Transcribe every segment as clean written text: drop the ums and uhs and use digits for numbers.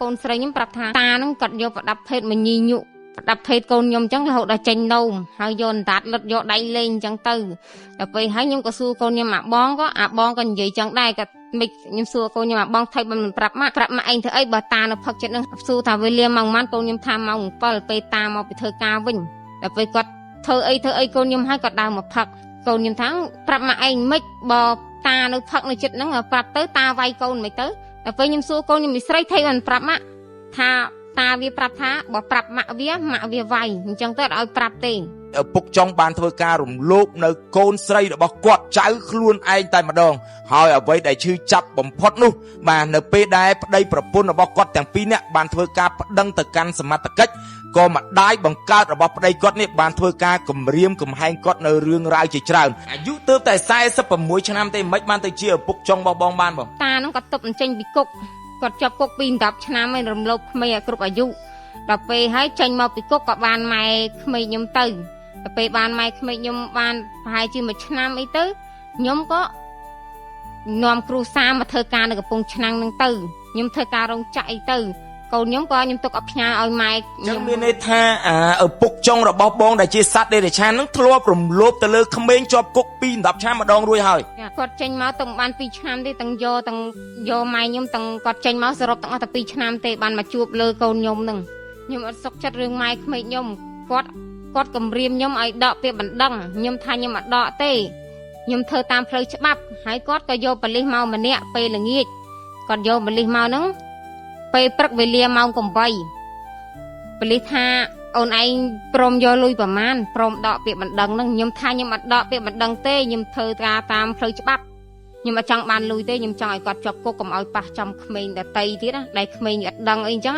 កូនស្រីខ្ញុំប្រាប់ថាតានឹងគាត់យកប្រដាប់ភេទមកញីញុប្រដាប់ភេទកូនខ្ញុំអញ្ចឹងរហូតដល់ចេញនោមហើយយកអណ្ដាតលិតយកដៃលេងអញ្ចឹងទៅដល់ពេលហើយខ្ញុំក៏សួរកូនខ្ញុំអាបងក៏និយាយអញ្ចឹងដែរគាត់មិនខ្ញុំសួរកូនខ្ញុំអាបងថៃមិនប្រាប់ម៉ាក់ឯងធ្វើអីបើតានៅផឹកចិត្តនឹងសួរថាវេលាម៉ោងប៉ុន្មានកូនខ្ញុំថាម៉ោង7ពេលតាមកពីធ្វើការវិញដល់ពេលគាត់ធ្វើអីកូនខ្ញុំហើយគាត់ដើរមកផឹកកូនខ្ញុំថាប្រាប់ម៉ាក់ឯងមិនបើតានៅផឹកនៅចិត្តហ្នឹងប្រាប់ទៅតាវាយកូនមិនទៅដល់ពេលខ្ញុំសួរកូនខ្ញុំមីស្រីថៃមិនប្រាប់ម៉ាក់ថាតាវាប្រាប់ថាបើប្រាប់ម៉ាក់វាវាយអញ្ចឹងទៅអត់ឲ្យប្រាប់ទេឪពុកចុងបានធ្វើការរំលោភនៅកូនស្រីរបស់គាត់ចៅខ្លួនឯងតែម្ដងហើយអ្វីដែលឈឺចាប់បំផុតនោះបាទនៅពេលដែលប្តីប្រពន្ធរបស់គាត់ទាំងពីរនាក់បានធ្វើការប្តឹងទៅកាន់សមត្ថកិច្ចក៏ម្ដាយបង្កើតរបស់ប្តីគាត់នេះបានធ្វើការគំរាមកំហែងគាត់នៅរឿងរ៉ាវជាច្រើនអាយុទើបតែ46ឆ្នាំទេមិនបានទៅជាឪពុកចុងរបស់បងបានបងតានោះគាត់ទប់អញ្ចេញពីគុកគាត់ជាប់គុកពី10ឆ្នាំហើយរំលោភក្មេងឲ្យគ្រប់អាយុដល់ពេលហើយចេញមកពីគុកក៏បានម៉ែក្មេងខ្ញុំទៅដល់ពេលបានម៉ែក្មេងខ្ញុំបានប្រហែលជាមួយឆ្នាំអីទៅខ្ញុំក៏នាំគ្រូសាមកធ្វើការនៅកំពង់ឆ្នាំងនឹងទៅខ្ញុំធ្វើការរោងចក្រអីទៅកូនខ្ញុំក៏ខ្ញុំទុកអបផ្ញើឲ្យម៉ែខ្ញុំមានន័យថាឪពុកចុងរបស់បងដែលជាសត្វដេរឆាននឹងធ្លាប់រំលោភទៅលើក្មេងជាប់គុកពី10ឆ្នាំម្ដងរួចហើយគាត់ចេញមកទាំងបាន2ឆ្នាំទេទាំងយកម៉ែខ្ញុំទាំងគាត់ចេញមកសរុបទាំងអស់តែ2ឆ្នាំទេបានមកជួបលើកូនខ្ញុំនឹងខ្ញុំអត់សុខចិត្តរឿងម៉ែក្មេងខ្ញុំគាត់គំរាមខ្ញុំឲ្យដកពាក្យបណ្ដឹងខ្ញុំថាខ្ញុំអត់ដកទេខ្ញុំធ្វើតាមផ្លូវច្បាប់ហើយគាត់ក៏យកប៉ូលីសមកម្នាក់ពេលល្ងាចគាត់យកប៉ូលីសមកហ្នឹងពេលព្រឹកវេលាម៉ោង8ប៉ូលីសថាអូនឯងព្រមយកលុយប្រមាណព្រមដកពាក្យបណ្ដឹងហ្នឹងខ្ញុំថាខ្ញុំអត់ដកពាក្យបណ្ដឹងទេខ្ញុំធ្វើការតាមផ្លូវច្បាប់ខ្ញុំអត់ចង់បានលុយទេខ្ញុំចង់ឲ្យគាត់ជាប់គុកកុំឲ្យប៉ះចំក្មេងដតីទៀតណាដែលក្មេងអត់ដឹងអីអញ្ចឹង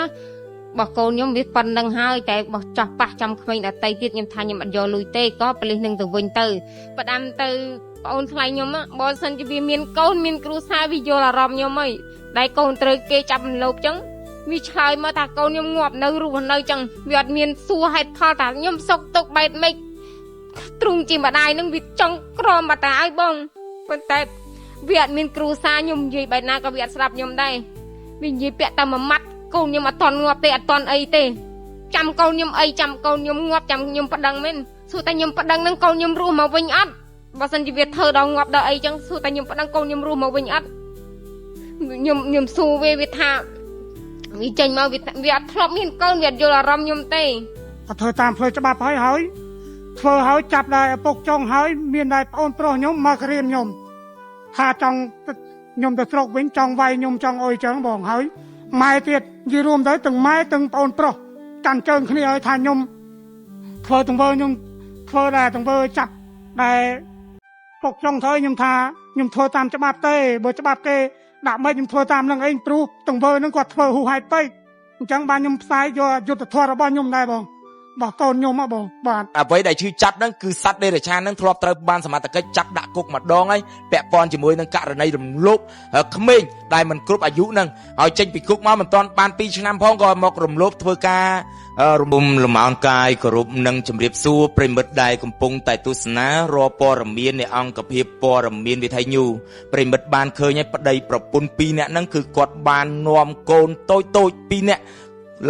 បោះកូនខ្ញុំវាប៉ុណ្្នឹងហើយតែបោះចោះប៉ះចំក្មេងដតីទៀតខ្ញុំថាខ្ញុំអត់យកលុយទេក៏ប៉ូលីសនឹងទៅវិញទៅផ្ដាំទៅបងអូនថ្លៃខ្ញុំបើសិនជាវាមានកូនមានគ្រួសារវាយល់អារម្មណ៍ខ្ញុំហីដែលកូនត្រូវគេចាប់រំលោភអញ្ចឹងវាឆ្លើយមកថាកូនខ្ញុំងាប់នៅរស់នៅអញ្ចឹងវាអត់មានសួរហេតុផលថាខ្ញុំសុកទុកបែបម៉េចទ្រង់ជាម្ដាយនឹងវាចង់ក្រមបាតាឲ្យបងប៉ុន្តែវាអត់មានគ្រួសារខ្ញុំនិយាយបែបណាក៏វាអត់ស្ដាប់ខ្ញុំដែរវានិយាយពាក់តែមួយម៉ាត់កូនខ្ញុំអត់តន់ងាប់ទេអត់តន់អីទេចាំកូនខ្ញុំអីចាំកូនខ្ញុំងាប់ចាំខ្ញុំប្តឹងមែនសួរតែខ្ញុំប្តឹងនឹងកូនខ្ញុំរស់មកវិញអត់បើសិនជាវាធ្វើដល់ងាប់ដល់អីចឹងសួរតែខ្ញុំប្តឹងកូនខ្ញុំរស់មកវិញអត់ខ្ញុំសួរវាថាវាចេញមកវាអត់ធ្លាប់មានកូនវាអត់យល់អារម្មណ៍ខ្ញុំទេអត់ធ្វើតាមផ្លូវច្បាប់ហើយធ្វើហើយចាប់ដែរឪពុកចុងហើយមានដែរប្អូនប្រុសខ្ញុំមករៀនខ្ញុំថាចង់ខ្ញុំទៅស្រុកវិញចង់វាយខ្ញុំចង់អុយចឹងបងហើយម៉ែទៀតនិយាយរួមទៅទាំងម៉ែទាំងប្អូនប្រុសកាន់ជើងគ្នាឲ្យថាខ្ញុំធ្វើទង្វើខ្ញុំធ្វើដែរទង្វើចាប់ដែរពុកចុងធ្វើខ្ញុំថាខ្ញុំធ្វើតាមច្បាប់ទេបើច្បាប់គេដាក់មិនខ្ញុំធ្វើតាមនឹងអីព្រោះទង្វើនឹងគាត់ធ្វើហួសហេតុពេកអញ្ចឹងបានខ្ញុំផ្សាយយកយុទ្ធធម៌របស់ខ្ញុំដែរបងរបស់កូនខ្ញុំហ៎បងបាទអ្វីដែលឈឺចាប់ហ្នឹងគឺសត្វដេរឆានហ្នឹងធ្លាប់ត្រូវបានសមត្ថកិច្ចចាប់ដាក់គុកម្ដងហើយពាក់ព័ន្ធជាមួយនឹងករណីរំលោភក្មេងដែលមិនគ្រប់អាយុហ្នឹងហើយចេញពីគុកមកមិនទាន់បាន2ឆ្នាំផងក៏មករំលោភធ្វើការរំលំអោនកាយគោរពនិងជម្រាបសួរប្រិមិត្តដែលកំពុងតែទស្សនារាល់ព័ត៌មាននៃអង្គភាពព័ត៌មានវិទ្យុប្រិមិត្តបានឃើញហើយប្តីប្រពន្ធ2នាក់ហ្នឹងគឺគាត់បាននាំកូនតូច2នាក់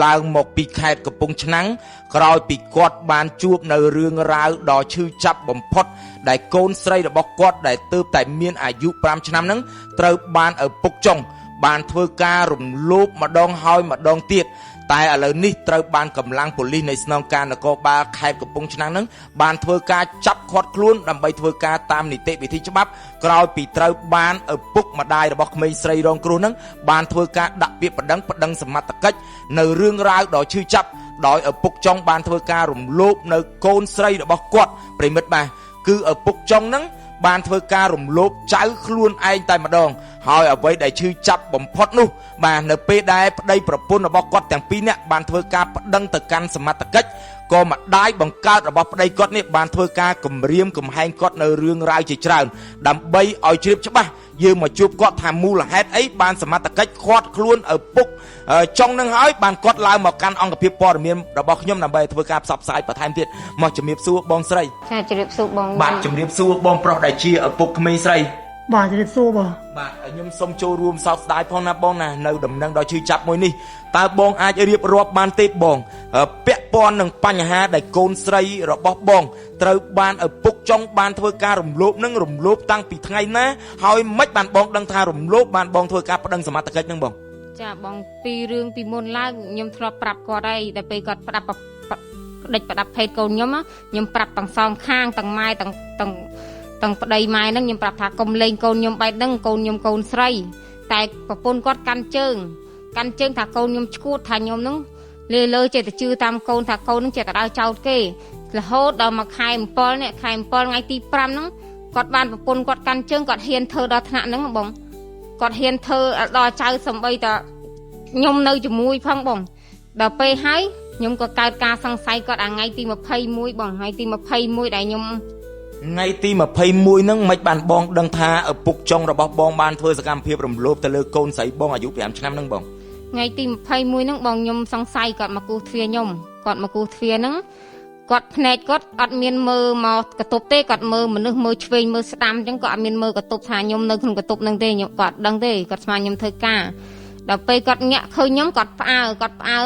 ឡើងមកពីខេត្តកំពង់ឆ្នាំងក្រោយពីគាត់បានជួបនៅរឿងរ៉ាវដ៏ឈឺចាប់បំផុតដែលកូនស្រីរបស់គាត់ដែលទើបតែមានអាយុ5ឆ្នាំហ្នឹងត្រូវបានឪពុកចុងបានធ្វើការរំលោភម្ដងហើយម្ដងទៀតតែឥឡូវនេះត្រូវបានកម្លាំងប៉ូលីសនៃស្នងការនគរបាលខេត្តកំពង់ឆ្នាំងហ្នឹងបានធ្វើការចាប់ឃាត់ខ្លួនដើម្បីធ្វើការតាមនីតិវិធីច្បាប់ក្រោយពីត្រូវបានឪពុកម្ដាយរបស់ក្មេងស្រីរងគ្រោះហ្នឹងបានធ្វើការដាក់ពាក្យប្តឹងសមត្ថកិច្ចនៅរឿងរ៉ាវដ៏ឈឺចាប់ដោយឪពុកចុងបានធ្វើការរំលោភនៅកូនស្រីរបស់គាត់ប្រិមិត្តបាទគឺឪពុកចុងហ្នឹងបានធ្វើការរំលោភចៅខ្លួនឯងតែម្ដងហើយអ្វីដែលឈឺចាប់បំផុតនោះបាទនៅពេលដែលប្តីប្រពន្ធរបស់គាត់ទាំងពីរនាក់បានធ្វើការប្តឹងទៅកាន់សមត្ថកិច្ចក៏ម្ដាយបង្កើតរបស់ប្តីគាត់នេះបានធ្វើការគំរាមកំហែងគាត់នៅរឿងរ៉ាវជាច្រើនដើម្បីឲ្យជ្រាបច្បាស់យើងមកជួបគាត់ថាមូលហេតុអីបានសមត្ថកិច្ចឃាត់ខ្លួនឪពុកចុងនឹងហើយបានគាត់ឡើងមកកាន់អង្គភាពព័ត៌មានរបស់ខ្ញុំដើម្បីធ្វើការផ្សព្វផ្សាយបន្ថែមទៀតមកជំរាបសួរបងស្រីចាជំរាបសួរបងបាទជំរាបសួរបងប្រុសដែលជាឪពុកក្មេងស្រី បាទជម្រាបសួរបង បាទខ្ញុំសូមចូលរួមសោកស្ដាយផងណាបងណានៅដំណឹងដ៏ឈឺចាប់មួយនេះតើបងអាចរៀបរាប់បានទេបងពាក់ព័ន្ធនឹងបញ្ហាដែលកូនស្រីរបស់បងត្រូវបានឪពុកចុងបានធ្វើការរំលោភនឹងរំលោភតាំងពីថ្ងៃណាហើយមិនបានបងដឹងថារំលោភបានបងធ្វើការប្តឹងសមត្ថកិច្ចនឹងបង ចាបងពីរឿងពីមុនឡើងខ្ញុំធ្លាប់ប្រាប់គាត់ហើយតែពេលគាត់ផ្ដាប់ដេចផ្ដាប់ភេទកូនខ្ញុំប្រាប់ទាំងសងខាងទាំងម៉ែទាំងប្តីម៉ែហ្នឹងខ្ញុំប្រាប់ថាកុំលេងកូនខ្ញុំបែបហ្នឹងកូនខ្ញុំកូនស្រីតែប្រពន្ធគាត់កាន់ជើងថាកូនខ្ញុំឈួតថាខ្ញុំហ្នឹងលើចេះតែជឿតាមកូនថាកូនហ្នឹងចេះតែដើរចោតគេរហូតដល់មកខែ7នេះខែ7ថ្ងៃទី5ហ្នឹងគាត់បានប្រពន្ធគាត់កាន់ជើងគាត់ហ៊ានធ្វើដល់ថ្នាក់ហ្នឹងបងគាត់ហ៊ានធ្វើដល់ចៅសំបីតាខ្ញុំនៅជាមួយផងបងដល់ពេលហើយខ្ញុំក៏កើតការសង្ស័យគាត់ថ្ងៃទី21បងថ្ងៃទី21ដែលខ្ញុំថ្ងៃទី21ហ្នឹងមិនបានបងដឹងថាឪពុកចុងរបស់បងបានធ្វើសកម្មភាពរំលោភទៅលើកូនស្រីបងអាយុ5ឆ្នាំហ្នឹងបងថ្ងៃទី21ហ្នឹងបងខ្ញុំសង្ស័យគាត់មកគូសទ្វារខ្ញុំគាត់មកគូសទ្វារហ្នឹងគាត់ភ្នែកគាត់អត់មានមើលមកកតុបទេគាត់មើលមនុស្សមើលឆ្វេងមើលស្ដាំអញ្ចឹងគាត់អត់មានមើលកតុបថាខ្ញុំនៅក្នុងកតុបហ្នឹងទេខ្ញុំគាត់ដឹងទេគាត់ស្មានខ្ញុំធ្វើការដល់ពេលគាត់ញាក់ឃើញខ្ញុំគាត់ផ្អើ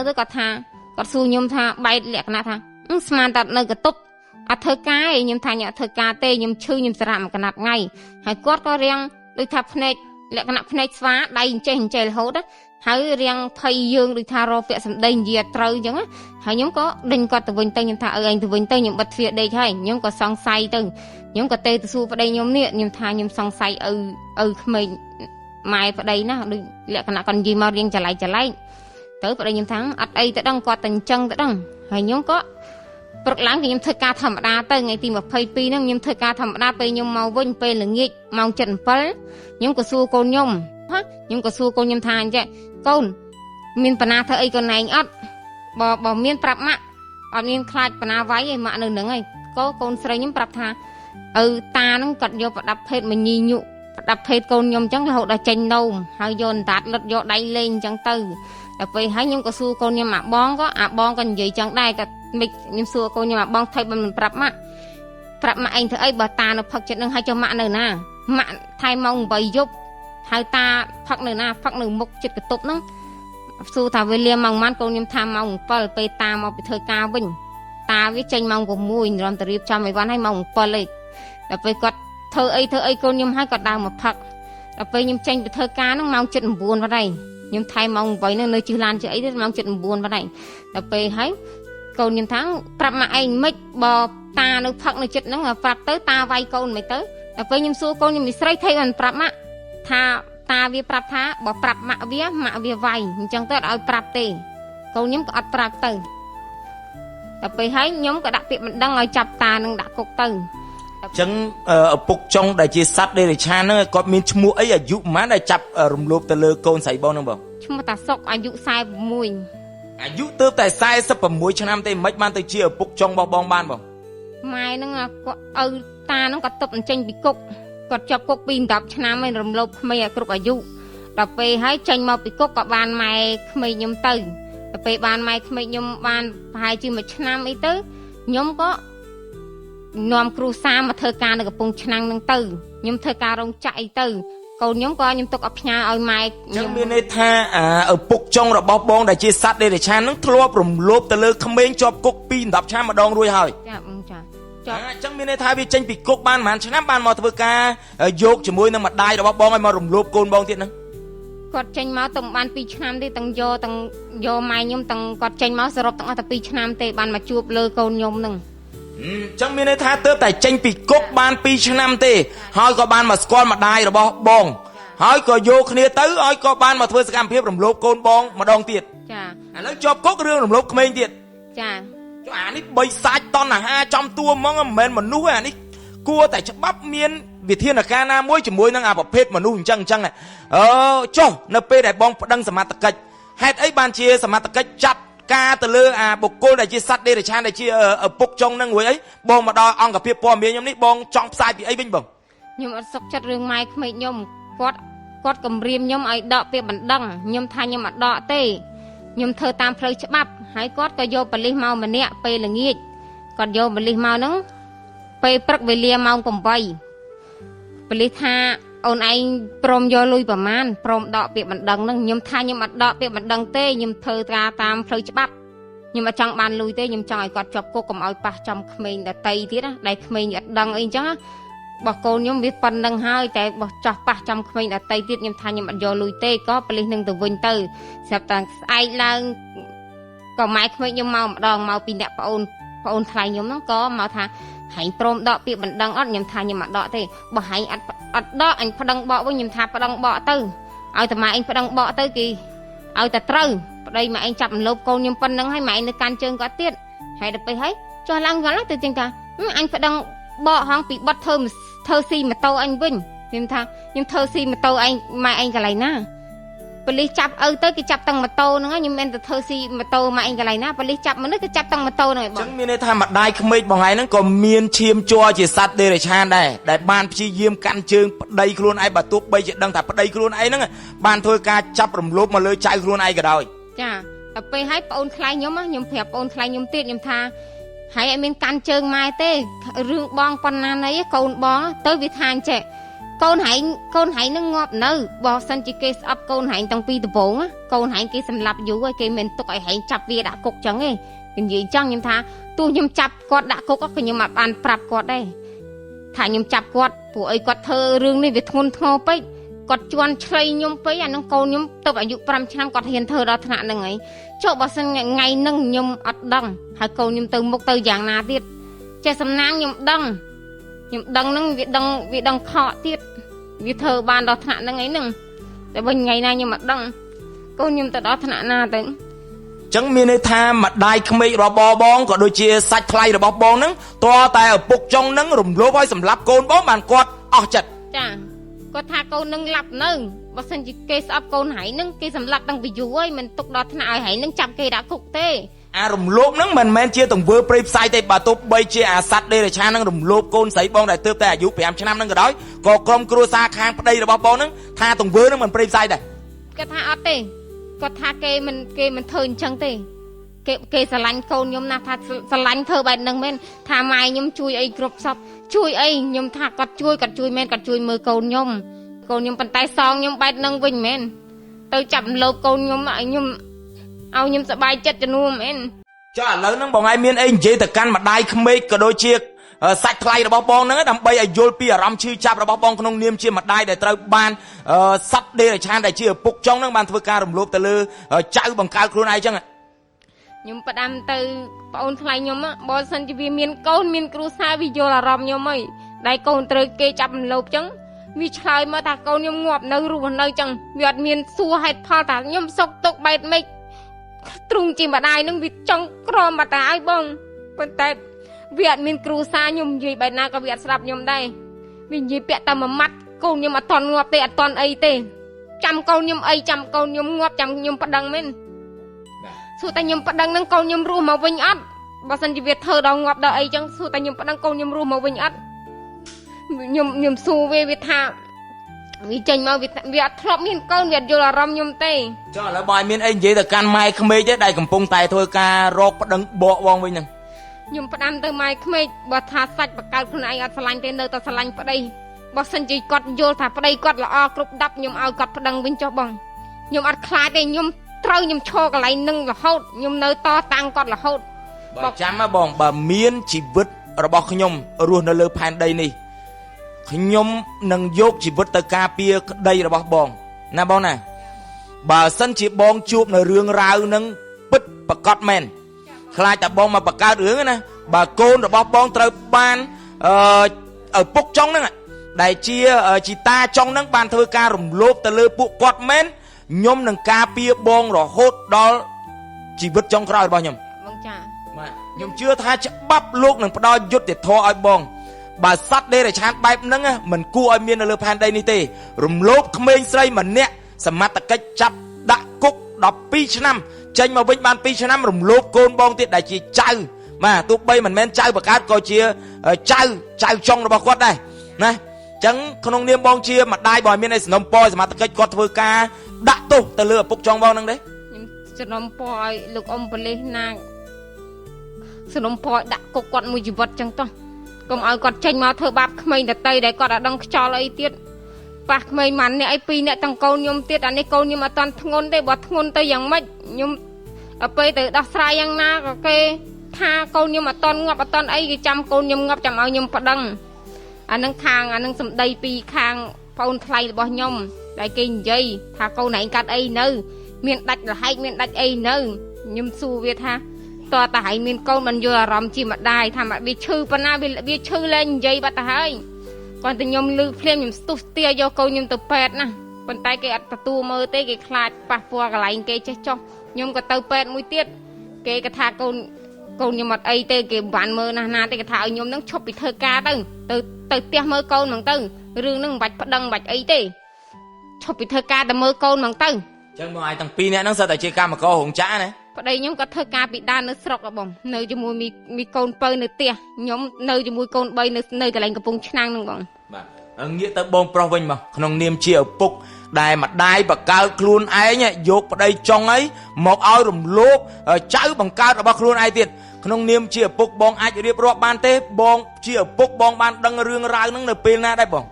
ទៅគាត់ថាគាត់សួរខ្ញុំថាបែកលក្ខណៈថាស្មានតែនៅកតុបអត់ធ្វើការឯងខ្ញុំថាខ្ញុំអត់ធ្វើការទេខ្ញុំឈឺខ្ញុំស្រាក់មួយកណាត់ថ្ងៃហើយគាត់ក៏រៀងដូចថាភ្នែកលក្ខណៈភ្នែកស្វាដៃអញ្ចេះរហូតហើយរៀងភ័យយើងដូចថារកពាក្យសម្ដីនិយាយត្រូវអញ្ចឹងហើយខ្ញុំក៏ដេញគាត់ទៅវិញទៅខ្ញុំថាឯងទៅវិញទៅខ្ញុំបិទទ្វារដេកហើយខ្ញុំក៏សង្ស័យទៅខ្ញុំក៏ទៅសួរប្តីខ្ញុំនេះខ្ញុំថាខ្ញុំសង្ស័យឪក្មេងម៉ែប្តីណាដូចលក្ខណៈគាត់និយាយមករៀងចលែកទៅប្តីខ្ញុំថាអត់អីទៅដឹងគាត់តែអញ្ចឹងទៅដឹងហើយខ្ញុំក៏ព្រឹកឡើងខ្ញុំធ្វើការធម្មតាទៅថ្ងៃទី22ហ្នឹងខ្ញុំធ្វើការធម្មតាពេលខ្ញុំមកវិញពេលល្ងាចម៉ោង 7:07 ខ្ញុំក៏សួរកូនខ្ញុំថាអញ្ចឹងកូនមានបណ្ណាធ្វើអីកូនឯងអត់បើមានប្រាប់ម៉ាក់អត់មានខ្លាចបណ្ណាវាយឯម៉ាក់នៅហ្នឹងហើយកូនស្រីខ្ញុំប្រាប់ថាតាហ្នឹងគាត់យកប្រដាប់ភេទមញីញុប្រដាប់ភេទកូនខ្ញុំអញ្ចឹងរហូតដល់ចេញនោមហើយយកអណ្ដាតលិតយកដៃលេងអញ្ចឹងទៅដល់ពេលហើយខ្ញុំក៏សួរកូនខ្ញុំអាបងក៏និយាយចឹងដែរគាត់មិនខ្ញុំសួរកូនខ្ញុំអាបងថៃបើមិនប្រាប់ម៉ាក់ឯងធ្វើអីបើតានៅផឹកចិត្តនឹងហើយចុះម៉ាក់នៅណាម៉ាក់ថៃម៉ោង8យប់ហើយតាផឹកនៅណាផឹកនៅមុខចិត្តកតុបហ្នឹងសួរថាវេលាម៉ោងប៉ុន្មានកូនខ្ញុំថាម៉ោង7ពេលតាមកពីធ្វើការវិញតាវាចេញម៉ោង6រំតរៀបចំអីវ៉ាន់ហើយម៉ោង7ឯងដល់ពេលគាត់ធ្វើអីកូនខ្ញុំហើយគាត់ដើរមកផឹកដល់ពេលខ្ញុំចេញពីធ្វើការហ្នឹងម៉ោង 7:09 បាត់ហើយខ្ញុំថែម៉ោង8ហ្នឹងនៅជិះឡានជិះអីទេម៉ោង 7:09 បាត់ហើយដល់ពេលហើយកូនខ្ញុំថាប្រាប់ម៉ាក់ឯងមិនបើតានៅផឹកនៅចិត្តហ្នឹងប្រាប់ទៅតាវាយកូនមិនទៅដល់ពេលខ្ញុំសួរកូនខ្ញុំមីស្រីថៃមិនប្រាប់ម៉ាក់ថាតាវាប្រាប់ថាបើប្រាប់ម៉ាក់វាវាយអញ្ចឹងទៅអត់ឲ្យប្រាប់ទេកូនខ្ញុំក៏អត់ប្រាប់ទៅដល់ពេលហើយខ្ញុំក៏ដាក់ពាក្យបណ្ដឹងឲ្យចាប់តានឹងដាក់គុកទៅអញ្ចឹងឪពុកចុងដែលជាសត្វដេរឆានហ្នឹងគាត់មានឈ្មោះអីអាយុប៉ុន្មានដែលចាប់រំលោភទៅលើកូនស្រីបងហ្នឹងបងឈ្មោះតាសុកអាយុ46អាយុទើបតែ46ឆ្នាំទេមិនបានទៅជាឪពុកចុងរបស់បងបានបងម៉ែហ្នឹងគាត់តាហ្នឹងគាត់ទប់អញ្ចេញពីគុកគាត់ជាប់គុកពី10ឆ្នាំហើយរំលោភក្មេងឲ្យគ្រប់អាយុដល់ពេលហើយចេញមកពីគុកក៏បានម៉ែក្មេងខ្ញុំទៅដល់ពេលបានម៉ែក្មេងខ្ញុំបានប្រហែលជា1ឆ្នាំអីទៅខ្ញុំក៏នាំគ្រូសាមកធ្វើការនៅកំពង់ឆ្នាំងហ្នឹងទៅខ្ញុំធ្វើការរោងចក្រអីទៅកូនខ្ញុំក៏ខ្ញុំទុកឲ្យផ្ញើឲ្យម៉ែខ្ញុំមានន័យថាឪពុកចុងរបស់បងដែលជាសត្វដេរឆានហ្នឹងធ្លាប់រំលោភទៅលើក្មេងជាប់គុកពី10ឆ្នាំម្ដងរួចហើយចាបងចាអញ្ចឹងមានន័យថាវាចេញពីគុកបានប្រហែលឆ្នាំបានមកធ្វើការយកជាមួយនឹងម្ដាយរបស់បងឲ្យមករំលោភកូនបងទៀតហ្នឹងគាត់ចេញមកទៅបាន2ឆ្នាំទេទាំងយកម៉ែខ្ញុំទាំងគាត់ចេញមកសរុបទាំងអស់តែ2ឆ្នាំទេបានមកជួបលើកូនខ្ញុំហ្នឹងអញ្ចឹងមានន័យថាទើបតែចេញពីគុកបាន2ឆ្នាំទេហើយក៏បានមកស្គាល់ម្ដាយរបស់បងហើយក៏យកគ្នាទៅហើយក៏បានមកធ្វើសកម្មភាពរំលោភកូនបងម្ដងទៀតចាឥឡូវជាប់គុករឿងរំលោភក្មេងទៀតចាអានេះបីសាច់តណ្ហាចំតួហ្មងមិនមែនមនុស្សទេអានេះគួរតែច្បាប់មានវិធានការណាមួយជាមួយនឹងអាប្រភេទមនុស្សអញ្ចឹងចុះនៅពេលដែលបងប្តឹងសមត្ថកិច្ចហេតុអីបានជាសមត្ថកិច្ចចាត់ការទៅលើអាបុគ្គលដែលជាសត្វដេរឆានដែលជាឪពុកចុងនឹងរួចអីបងមកដល់អង្គភាពព័ត៌មានខ្ញុំនេះបងចង់ផ្សាយពីអីវិញបងខ្ញុំអត់សុខចិត្តរឿងម៉ែក្មេកខ្ញុំគាត់គំរាមខ្ញុំឲ្យដកពាក្យបណ្ដឹងខ្ញុំថាខ្ញុំអត់ដកទេខ្ញុំធ្វើតាមផ្លូវច្បាប់ហើយគាត់ក៏យកប៉ូលីសមកម្នាក់ពេលល្ងាចគាត់យកប៉ូលីសមកហ្នឹងពេលព្រឹកវេលាម៉ោង8ប៉ូលីសថា អូនឯងព្រមយកលុយប្រមាណព្រមដកពាក្យបណ្ដឹងហ្នឹងខ្ញុំថាខ្ញុំអត់ដកពាក្យបណ្ដឹងទេខ្ញុំធ្វើតាមផ្លូវច្បាប់ខ្ញុំអត់ចង់បានលុយទេខ្ញុំចង់ឲ្យគាត់ជាប់គុកកុំឲ្យប៉ះចំក្មេងដតីទៀតណាដែលក្មេងអត់ដឹងអីអញ្ចឹងបោះកូនខ្ញុំវាប៉ុណ្្នឹងហើយតែបោះចោះប៉ះចំក្មេងដតីទៀតខ្ញុំថាខ្ញុំអត់យកលុយទេក៏ប៉លិសនឹងទៅវិញទៅស្រាប់តែស្អែកឡើងក៏ម៉ែក្មេងខ្ញុំមកម្ដងមកពីអ្នកប្អូនថ្លៃខ្ញុំហ្នឹងក៏មកថាហែងព្រមដកពាក្យបណ្ដឹងអត់ខ្ញុំថាខ្ញុំអត់ដកទេបើហែងអត់ដកអញប្តឹងបកវិញខ្ញុំថាប្តឹងបកទៅឲ្យតែម៉ែអញប្តឹងបកទៅគេឲ្យតែត្រូវប្តីម៉ែអញចាប់រំលោភកូនខ្ញុំប៉ុណ្្នឹងហើយម៉ែអញនៅកាន់ជើងគាត់ទៀតហើយដល់ពេលហើយចុះឡើងគាត់ទៅចឹងថាអញប្តឹងបកហងពីបត់ធ្វើស៊ីម៉ូតូអញវិញខ្ញុំថាខ្ញុំធ្វើស៊ីម៉ូតូឯងម៉ែឯងកន្លែងណាប៉ូលីសចាប់ឪទៅគេចាប់តាំងម៉ូតូហ្នឹងខ្ញុំមិនទៅធ្វើស៊ីម៉ូតូម៉ែឯងកន្លែងណាប៉ូលីសចាប់មនុស្សគេចាប់តាំងម៉ូតូហ្នឹងឯងបងចឹងមានន័យថាម្ដាយក្មេកបងឯងហ្នឹងក៏មានឈាមជ័រជាសត្វដេរឆានដែរដែលបានព្យាយាមកាន់ជើងប្តីខ្លួនឯងបើទោះបីជាដឹងថាប្តីខ្លួនឯងហ្នឹងបានធ្វើការចាប់រំលោភមកលើចៅខ្លួនឯងក៏ដោយចាដល់ពេលហើយប្អូនថ្លៃខ្ញុំប្រាប់ប្អូនថ្លៃខ្ញុំទៀតខ្ញុំថាហើយអត់មានកាន់ជើងម៉ែទេរឿងបងប៉ុណ្ណាណីកូនបងទៅវាថាអញ្ចេះកូនហែងនឹងងាប់នៅបើសិនជាគេស្អប់កូនហែងតាំងពីដំបូងកូនហែងគេសម្លាប់យូរហើយគេមិនទុកឲ្យហែងចាប់វាដាក់គុកចឹងទេគេនិយាយចឹងខ្ញុំថាទោះខ្ញុំចាប់គាត់ដាក់គុកក៏ខ្ញុំអត់បានប្រាប់គាត់ដែរថាខ្ញុំចាប់គាត់ព្រោះអីគាត់ធ្វើរឿងនេះវាធ្ងន់ធ្ងរពេកគាត់ជន់ឆ្លៃខ្ញុំពេកអានឹងកូនខ្ញុំទៅអាយុ5ឆ្នាំគាត់ហ៊ានធ្វើដល់ថ្នាក់ហ្នឹងហើយចុះបើសិនថ្ងៃហ្នឹងខ្ញុំអត់ដឹងហើយកូនខ្ញុំទៅមុខទៅយ៉ាងណាទៀតចេះសំណាងខ្ញុំដឹងហ្នឹងវាដឹងខកទៀតវាធ្វើបានដល់ថ្នាក់ហ្នឹងអីហ្នឹងតែបើថ្ងៃណាខ្ញុំអត់ដឹងកូនខ្ញុំទៅដល់ថ្នាក់ណាទៅចឹងមានន័យថាម្ដាយក្មេករបស់បងក៏ដូចជាសាច់ថ្លៃរបស់បងហ្នឹងតើតែឪពុកចុងហ្នឹងរំលោភឲ្យសម្លាប់កូនបងបានគាត់អស់ចិត្តចាគាត់ថាកូននឹងលាប់នៅបើសិនជាគេស្អប់កូនហៃនឹងគេសម្លាប់តាំងពីយូរហើយមិនទុកដល់ថ្នាក់ឲ្យហៃនឹងចាប់គេដាក់គុកទេអារំលោភហ្នឹងមិនមែនជាទង្វើព្រៃផ្សាយទេបើទោះបីជាអាសត្វដេរឆានហ្នឹងរំលោភកូនស្រីបងដែលទើបតែអាយុ5ឆ្នាំហ្នឹងក៏ដោយក៏ក្រុមគ្រួសារខាងប្តីរបស់បងហ្នឹងថាទង្វើហ្នឹងមិនព្រៃផ្សាយដែរគាត់ថាអត់ទេគាត់ថាគេមិនធ្វើអញ្ចឹងទេគេស្រឡាញ់កូនខ្ញុំណាស់ថាស្រឡាញ់ធ្វើបែបហ្នឹងមែនថាម៉ែខ្ញុំជួយអីគ្រប់សពជួយអីខ្ញុំថាគាត់ជួយមែនគាត់ជួយមើលកូនខ្ញុំប៉ុន្តែសងខ្ញុំបែបហ្នឹងវិញមែនទៅចាប់រំលោភកូនខ្ញុំឲ្យខ្ញុំសប្បាយចិត្តជំនួសមែនចុះឥឡូវហ្នឹងបងឯងមានអីនិយាយទៅកាន់ម្ដាយក្មេកក៏ដូចជាសាច់ថ្លៃរបស់បងហ្នឹងដើម្បីឲ្យយល់ពីអារម្មណ៍ឈឺចាប់របស់បងក្នុងនាមជាម្ដាយដែលត្រូវបានសត្វដេរឆានដែលជាឪពុកចុងហ្នឹងបានធ្វើការរំលោភទៅលើចៅបង្កើតខ្លួនឯងចឹងខ្ញុំផ្ដាំទៅប្អូនថ្លៃខ្ញុំបើសិនជាវាមានកូនមានគ្រួសារវាយល់អារម្មណ៍ខ្ញុំហីដែលកូនត្រូវគេចាប់រំលោភចឹងវាឆ្លើយមកថាកូនខ្ញុំងាប់នៅរស់នៅចឹងវាអត់មានសួរហេតុផលថាខ្ញុំសុកទុកបែបម៉េចទ្រង់ជាម្ដាយនឹងវាចង់ក្រមតាឲ្យបងប៉ុន្តែវាអត់មានគ្រូសាខ្ញុំនិយាយបែបណាក៏វាអត់ស្ដាប់ខ្ញុំដែរវានិយាយពាក្យតែមួយម៉ាត់កូនខ្ញុំអត់តន់ងាប់ទេអត់តន់អីទេចាំកូនខ្ញុំអីចាំកូនខ្ញុំងាប់ចាំខ្ញុំប្តឹងមែនសួរតែខ្ញុំប្តឹងនឹងកូនខ្ញុំរស់មកវិញអត់បើសិនជាវាធ្វើដល់ងាប់ដល់អីចឹងសួរតែខ្ញុំប្តឹងកូនខ្ញុំរស់មកវិញអត់ខ្ញុំសួរវាថាវាចេញមកវាអត់ធ្លាប់មានកូនវាអត់យល់អារម្មណ៍ខ្ញុំទេចុះឥឡូវបងមានអីនិយាយទៅកាន់ម៉ែក្មេកទេដែលកំពុងតែធ្វើការរកប្តឹងបកបងវិញហ្នឹងខ្ញុំផ្ដាំទៅម៉ែក្មេកបើថាសាច់បកកើតខ្លួនឯងអត់ស្រឡាញ់ទេនៅតែស្រឡាញ់ប្តីបើសិនជាគាត់យល់ថាប្តីគាត់ល្អគ្រប់10ខ្ញុំឲ្យគាត់ប្តឹងវិញចុះបងខ្ញុំអត់ខ្លាចទេខ្ញុំត្រូវខ្ញុំឈរកន្លែងនឹងរហូតខ្ញុំនៅតតាំងគាត់រហូតបើចាំណាបងបើមានជីវិតរបស់ខ្ញុំរស់នៅលើផែនដីនេះខ្ញុំនឹងយកជីវិតទៅការពារក្តីរបស់បងណាបងណាបើសិនជាបងជួបនៅរឿងរ៉ាវនឹងពិតប្រកបមែនខ្លាចតែបងមកបង្កើតរឿងណាបើកូនរបស់បងត្រូវបានឪពុកចុងហ្នឹងដែលជាតាចុងហ្នឹងបានធ្វើការរំលោភទៅលើពួកគាត់មែនខ្ញុំនឹងការពារបងរហូតដល់ជីវិតចុងក្រោយរបស់ខ្ញុំបងចាបាទខ្ញុំជឿថាច្បាប់លោកនឹងផ្ដល់យុត្តិធម៌ឲ្យបងបើសត្វដេរឆានបែបហ្នឹងមិនគួរឲ្យមាននៅលើផែនដីនេះទេរំលោភក្មេងស្រីម្នាក់សមត្ថកិច្ចចាប់ដាក់គុក12ឆ្នាំចេញមកវិញបាន2ឆ្នាំរំលោភកូនបងទៀតដែលជាចៅបាទទោះបីមិនមែនចៅបង្កើតក៏ជាចៅចុងរបស់គាត់ដែរណាចឹងក្នុងនាមបងជាម្ដាយបងមានឯសំណុំពរសមត្ថកិច្ចគាត់ធ្វើការដាក់ទោសទៅលើឪពុកចុងបងហ្នឹងទេខ្ញុំសំណុំពរឲ្យលោកអ៊ំប៉ូលីសណាសំណុំពរដាក់គុកគាត់មួយជីវិតចឹងតោះកុំឲ្យគាត់ចេញមកធ្វើបាបក្មេងដតីដែលគាត់អត់ដឹងខ្យល់អីទៀត ប៉ះក្មេងម៉ាន់នេះអីពីរអ្នកទាំងកូនខ្ញុំទៀតអានេះកូនខ្ញុំអត់តាន់ធ្ងន់ទេបើធ្ងន់ទៅយ៉ាងម៉េចខ្ញុំទៅពេលទៅដោះស្រាយយ៉ាងណាក៏គេថាកូនខ្ញុំអត់តាន់ងាប់អត់តាន់អីគេចាំកូនខ្ញុំងាប់ចាំឲ្យខ្ញុំប្តឹងអានឹងខាងអានឹងសម្ដីពីខាងប្អូនថ្លៃរបស់ខ្ញុំដែលគេនិយាយថាកូនឯងកាត់អីនៅមានដាច់លហែកមានដាច់អីនៅខ្ញុំសួរវាថាតើតាឯងមានកូនមិនយល់អារម្មណ៍ជាម្ដាយថាវាឈឺប៉ុណ្ណាវាឈឺលែងនិយាយបាត់ទៅហើយគាត់តែខ្ញុំលឺភ្លាមខ្ញុំស្ទុះស្ទាយកកូនខ្ញុំទៅពេទ្យណាប៉ុន្តែគេអត់ទទួលមើលទេគេខ្លាចប៉ះពាល់កន្លែងគេចេះចុះខ្ញុំក៏ទៅពេទ្យមួយទៀតគេក៏ថាកូនខ្ញុំអត់អីទេគេបានមើលណាទេគេថាឲ្យខ្ញុំនឹងឈប់ពីធ្វើការទៅផ្ទះមើលកូនហ្នឹងទៅរឿងហ្នឹងមិនបាច់ប្តឹងមិនបាច់អីទេឈប់ពីធ្វើការទៅមើលកូនហ្នឹងទៅចឹងបងឯងទាំងពីរនាក់ហ្នឹងសិតតែជាកម្មកររោងចក្រណាប្តីខ្ញុំក៏ធ្វើការពីដើមនៅស្រុកបងនៅជាមួយមីកូនពៅនៅផ្ទះខ្ញុំនៅជាមួយកូន3នៅកន្លែងកំពង់ឆ្នាំងហ្នឹងបងបាទងាកទៅបងប្រុសវិញមកក្នុងនាមជាឪពុកដែលម្ដាយបកកើតខ្លួនឯងយកប្តីចុងអីមកឲ្យរំលោភចៅបង្កើតរបស់ខ្លួនឯងទៀតក្នុងនាមជាឪពុកបងអាចរៀបរាប់បានទេបងជាឪពុកបងបានដឹងរឿងរ៉ាវហ្នឹងនៅពេលណាដែរបង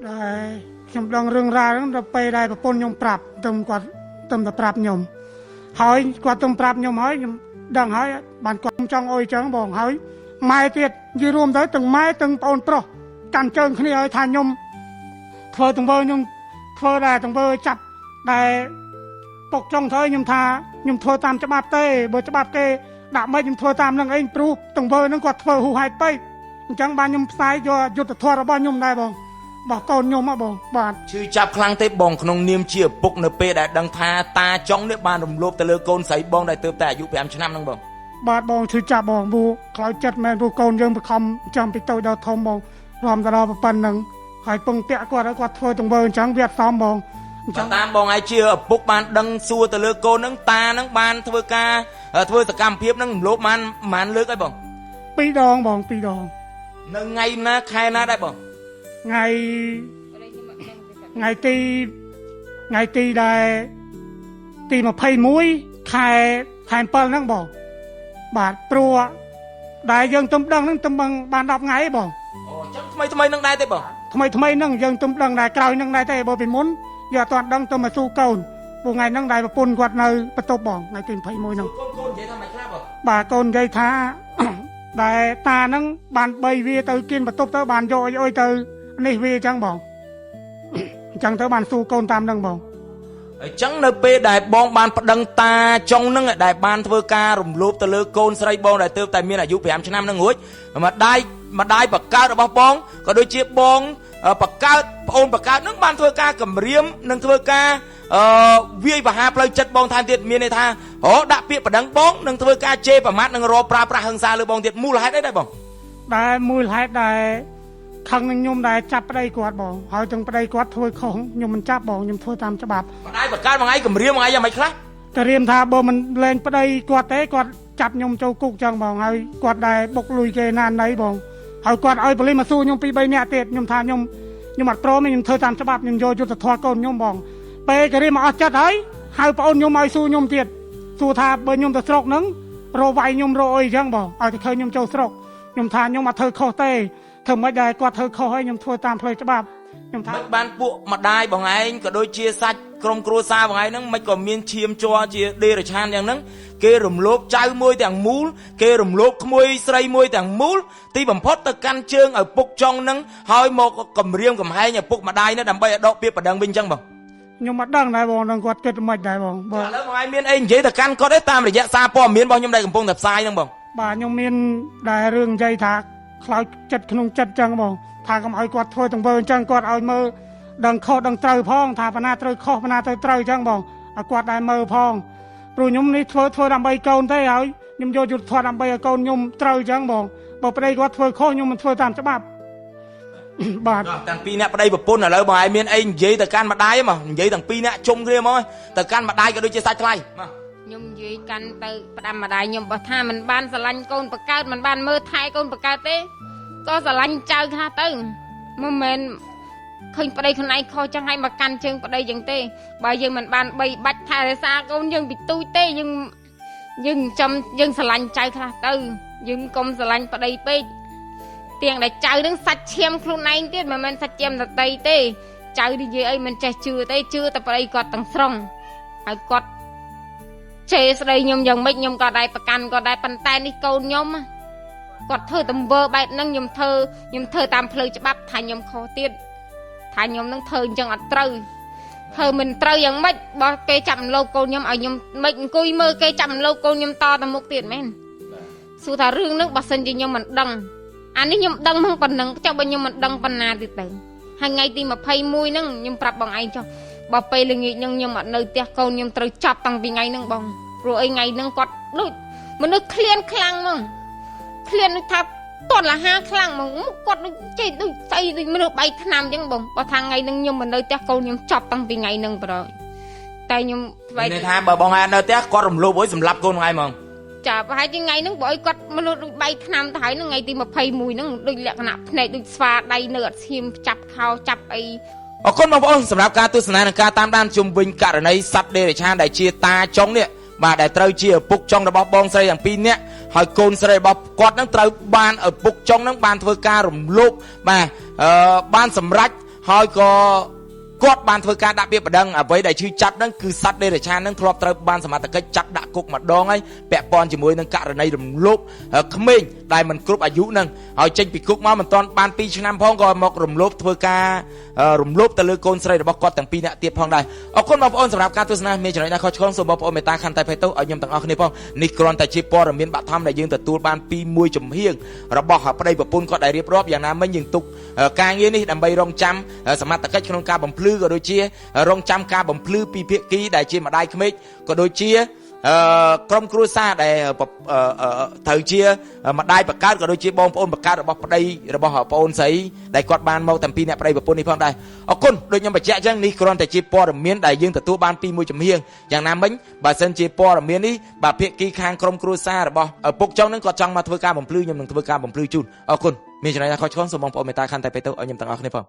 ដែរខ្ញុំដឹងរឿងរ៉ាវហ្នឹងដល់ពេលដែលប្រពន្ធខ្ញុំប្រាប់គាត់តែប្រាប់ខ្ញុំហើយគាត់ទៅប្រាប់ខ្ញុំហើយខ្ញុំដឹងហើយបានគាត់ចង់អុយចឹងបងហើយម៉ែទៀតនិយាយរួមទៅទាំងម៉ែទាំងប្អូនប្រុសកាន់ជើងគ្នាឲ្យថាខ្ញុំធ្វើទាំងវើខ្ញុំធ្វើដែរទាំងវើចាប់ដែលពុកចង់ធ្វើខ្ញុំថាខ្ញុំធ្វើតាមច្បាប់ទេបើច្បាប់គេដាក់មិនខ្ញុំធ្វើតាមនឹងអីព្រោះទាំងវើហ្នឹងគាត់ធ្វើហួសហេតុពេកអញ្ចឹងបានខ្ញុំផ្សាយយកយុទ្ធធម៌របស់ខ្ញុំដែរបងរបស់កូនខ្ញុំហ៎បងបាទឈឺចាប់ខ្លាំងទេបងក្នុងនាមជាឪពុកនៅពេលដែលដឹងថាតាចង់នេះបានរំលោភទៅលើកូនស្រីបងដែលទើបតែអាយុ5ឆ្នាំហ្នឹងបងបាទបងឈឺចាប់បងព្រោះខ្លោចចិត្តមែនព្រោះកូនយើងបខំចាំពីតូចដល់ធំបងរំទៅដល់ប៉ុណ្្នឹងហើយពងពាក់គាត់ធ្វើទាំងវើអញ្ចឹងវាអត់សមបងអញ្ចឹងតាមបងឯងជាឪពុកបានដឹងសួរទៅលើកូនហ្នឹងតាហ្នឹងបានធ្វើការធ្វើសកម្មភាពហ្នឹងរំលោភបានលើកអីបង2 ដងបង2 ដងនៅថ្ងៃណាខែណាដែរបងថ្ងៃទីដែលទី21ខែ7ហ្នឹងបងបាទព្រោះដែលយើងទំដឹងហ្នឹងទំបាន10ថ្ងៃទេបងអូអញ្ចឹងថ្មីហ្នឹងដែរទេបងថ្មីហ្នឹងយើងទំដឹងដែរក្រោយហ្នឹងដែរទេបើពីមុនយើងអត់ទាន់ដឹងទៅមកស៊ូកូនព្រោះថ្ងៃហ្នឹងដែលប្រពន្ធគាត់នៅបន្ទប់បងថ្ងៃទី21ហ្នឹងកូននិយាយថាមិនខ្លះបងបាទកូននិយាយថាដែលតាហ្នឹងបាន3វាទៅគៀនបន្ទប់ទៅបានយកអុយទៅនេះវាអញ្ចឹងបងអញ្ចឹងទៅបានស៊ូកូនតាមហ្នឹងបងអញ្ចឹងនៅពេលដែលបងបានប្តឹងតាចុងហ្នឹងដែលបានធ្វើការរំលោភទៅលើកូនស្រីបងដែលទើបតែមានអាយុ5ឆ្នាំហ្នឹងរួចម្ដាយបកកើតរបស់បងក៏ដូចជាបងបកកើតប្អូនបកកើតហ្នឹងបានធ្វើការគម្រាមនិងធ្វើការវាយប្រហារផ្លូវចិត្តបងថែមទៀតមានន័យថាដាក់ពាក្យប្តឹងបងនិងធ្វើការជេរប្រមាថនិងរកប្រើប្រាស់ហិង្សាលើបងទៀតមូលហេតុអីដែរបងដែលមូលហេតុដែលខឹងនឹងខ្ញុំដែលចាប់ប្តីគាត់បងហើយទាំងប្តីគាត់ធ្វើខុសខ្ញុំមិនចាប់បងខ្ញុំធ្វើតាមច្បាប់ម្ដាយបកកើតមួយថ្ងៃគម្រាមមួយថ្ងៃយ៉ាងម៉េចខ្លះតែរៀមថាបើមិនលែងប្តីគាត់ទេគាត់ចាប់ខ្ញុំចូលគុកចឹងបងហើយគាត់ដែលបុកលុយគេណាណីបងហើយគាត់ឲ្យប៉ូលីសមកស៊ូខ្ញុំ2 3នាក់ទៀតខ្ញុំថាខ្ញុំអត់ព្រមទេខ្ញុំធ្វើតាមច្បាប់ខ្ញុំយកយុទ្ធធម៌កូនខ្ញុំបងពេលគេរៀមមកអស់ចិត្តហើយហៅប្អូនខ្ញុំឲ្យស៊ូខ្ញុំទៀតស៊ូថាបើខ្ញុំទៅស្រុកហ្នឹងរកវាយខ្ញុំរកអីចឹងបងឲ្យតែឃើញខ្ញុំចូលស្រុកខ្ញុំថាខ្ញុំអត់ធ្វើខុសទេធ្វើមិនដែរគាត់ធ្វើខុសហើយខ្ញុំធ្វើតាមផ្លូវច្បាប់ខ្ញុំថាមិនបានពួកម្ដាយបងឯងក៏ដូចជាសាច់ក្រុមគ្រួសារបងឯងហ្នឹងមិនក៏មានឈាមជ័រជាដេរឆានយ៉ាងហ្នឹងគេរំលោភចៅមួយទាំងមូលគេរំលោភក្មួយស្រីមួយទាំងមូលទីបំផុតទៅកាន់ជើងឪពុកចុងហ្នឹងហើយមកគម្រាមកំហែងឪពុកម្ដាយហ្នឹងដើម្បីឲ្យដកពាក្យប្តឹងវិញចឹងបងខ្ញុំអត់ដឹងដែរបងនឹងគាត់គិតមិនដែរបងឥឡូវបងឯងមានអីនិយាយទៅកាន់គាត់ទេតាមរយៈសារព័ត៌មានរបស់ខ្ញុំដែលកំពុងតែផ្សាយហ្នឹងបងបាទខ្ញុំមានដែររឿងនិយាយថាខ្លោចចិត្តក្នុងចិត្តចឹងបងថាកុំឲ្យគាត់ធ្វើទាំងវើអញ្ចឹងគាត់ឲ្យមើលដឹងខុសដឹងត្រូវផងថាបណ្ណាត្រូវខុសបណ្ណាត្រូវអញ្ចឹងបងឲ្យគាត់ដែរមើលផងព្រោះខ្ញុំនេះធ្វើដើម្បីកូនទេហើយខ្ញុំយកយុទ្ធធម៌ដើម្បីឲ្យកូនខ្ញុំត្រូវអញ្ចឹងបងបើប្តីគាត់ធ្វើខុសខ្ញុំមិនធ្វើតាមច្បាប់បាទតាំងពីអ្នកប្តីប្រពន្ធឥឡូវបងឯងមានអីនិយាយទៅកាន់ម្ដាយមកនិយាយទាំងពីរអ្នកជុំគ្នាមកទៅកាន់ម្ដាយក៏ដូចជាសាច់ថ្លៃមកខ្ញុំនិយាយកាន់ទៅផ្ដាំម្ដាយខ្ញុំបើថាមិនបានស្រឡាញ់កូនបកើតមិនបានមើលថែកូនបកើតទេក៏ស្រឡាញ់ចៅថាទៅមិនមែនឃើញប្តីខ្លួនឯងខុសចឹងហើយមកកាន់ជើងប្តីចឹងទេបើយើងមិនបានបីបាច់ថែរក្សាកូនយើងពីទូចទេយើងស្រឡាញ់ចៅខ្លះទៅយើងកុំស្រឡាញ់ប្តីពេកទាំងដែលចៅនឹងសាច់ឈាមខ្លួនឯងទៀតមិនមែនសាច់ឈាមដតីទេ ចៅនិយាយអីមិនចេះជឿទេជឿតែប្តីគាត់ទាំងស្រុងហើយគាត់ជេរស្ដីខ្ញុំយ៉ាងម៉េចខ្ញុំក៏ដែរប្រកាន់ក៏ដែរប៉ុន្តែនេះកូនខ្ញុំគាត់ធ្វើទង្វើបែបហ្នឹងខ្ញុំធ្វើតាមផ្លូវច្បាប់ថាខ្ញុំខុសទៀតថាខ្ញុំនឹងធ្វើអញ្ចឹងអត់ត្រូវធ្វើមិនត្រូវយ៉ាងម៉េចបើគេចាប់លោកកូនខ្ញុំឲ្យខ្ញុំមិនអង្គុយមើលគេចាប់លោកកូនខ្ញុំតទៅមុខទៀតមែនសួរថារឿងហ្នឹងបើសិនជាខ្ញុំមិនដឹងអានេះខ្ញុំដឹងហ្នឹងប៉ុណ្ណឹងចុះបើខ្ញុំមិនដឹងប៉ុណ្ណាទៀតទៅហើយថ្ងៃទី21ហ្នឹងខ្ញុំប្រាប់បងឯងចុះបើពេលល្ងាចហ្នឹងខ្ញុំអត់នៅផ្ទះកូនខ្ញុំត្រូវចាប់តាំងពីថ្ងៃហ្នឹងបងព្រោះអីថ្ងៃហ្នឹងគាត់ដូចមនុស្សឃ្លានខ្លាំងហ្មងឃ្លានដូចថាតន់លហាខ្លាំងហ្មងគាត់ដូចចេះដូចស្អីដូចមនុស្ស3ឆ្នាំអញ្ចឹងបងបើថាថ្ងៃហ្នឹងខ្ញុំមិននៅផ្ទះកូនខ្ញុំចាប់តាំងពីថ្ងៃហ្នឹងប្រហែលតែខ្ញុំស្វែងនេះថាបើបងឯងនៅផ្ទះគាត់រំលោភអុយសម្រាប់កូនថ្ងៃហ្មងចាប្រហែលជាថ្ងៃហ្នឹងបើឲ្យគាត់មនុស្សដូច3ឆ្នាំទៅហើយហ្នឹងថ្ងៃទី21ហ្នឹងដូចលក្ខណៈភ្នែកដូចស្វាដៃនៅអត់ឈាមចាប់ខោចាប់អីអរគុណបងប្អូនសម្រាប់ការទស្សនានិងការតាមដានជុំវិញករណីសត្វដេរឆានដែលជាតាចុងនេះបាទដែលត្រូវជាឪពុកចុងរបស់បងស្រីទាំងពីរនាក់ហើយកូនស្រីរបស់គាត់នឹងត្រូវបានឪពុកចុងនឹងបានធ្វើការរំលោភបាទបានសម្រេចហើយក៏គាត់បានធ្វើការដាក់ពាក្យបណ្ដឹងអ្វីដែលឈឺចាប់នឹងគឺសត្វដេរឆាននឹងធ្លាប់ត្រូវបានសមត្ថកិច្ចចាប់ដាក់គុកម្ដងហើយពាក់ព័ន្ធជាមួយនឹងករណីរំលោភក្មេងដែលមិនគ្រប់អាយុនឹងហើយចេញពីគុកមកមិនទាន់បាន2ឆ្នាំផងក៏មករំលោភធ្វើការរំលោភទៅលើកូនស្រីរបស់គាត់ទាំងពីរនាក់ទៀតផងដែរអរគុណបងប្អូនសម្រាប់ការទស្សនាមានចំណុចណាខុសឆ្គងសូមបងប្អូនមេត្តាខន្តីអភ័យទោសឲ្យខ្ញុំទាំងអស់គ្នាផងនេះគ្រាន់តែជាព័ត៌មានបឋមដែលយើងទទួលបានពីមួយចំហៀងរបស់ប្តីប្រពន្ធគាត់ដែលរៀបរាប់យ៉ាងណាមិញយើងទុកការងារនេះដើម្បីរងចាំសមត្ថកិច្ចក្នុងការបំភ្លឺក៏ដូចជារងចាំការបំភ្លឺពីភាគីដែលជាម្ដាយក្មេកក៏ដូចជាក្រុមគ្រួសារដែលត្រូវជាម្ដាយបង្កើតក៏ដូចជាបងប្អូនបង្កើតរបស់ប្តីរបស់ប្អូនស្រីដែលគាត់បានមកតាំងពីអ្នកប្តីប្រពន្ធនេះផងដែរអរគុណដូចខ្ញុំបញ្ជាក់អញ្ចឹងនេះគ្រាន់តែជាព័ត៌មានដែលយើងទទួលបានពីមួយចំហៀងយ៉ាងណាមិញបើសិនជាព័ត៌មាននេះបាទភាគីខាងក្រុមគ្រួសាររបស់ឪពុកចុងនឹងគាត់ចង់មកធ្វើការបំភ្លឺខ្ញុំនឹងធ្វើការបំភ្លឺជូនអរគុណមានចំណុចណាខុសឆ្គងសូមបងប្អូនមេត្តាខន្តីអភ័យទោសឲ្យខ្ញុំទាំងអស់គ្នាផង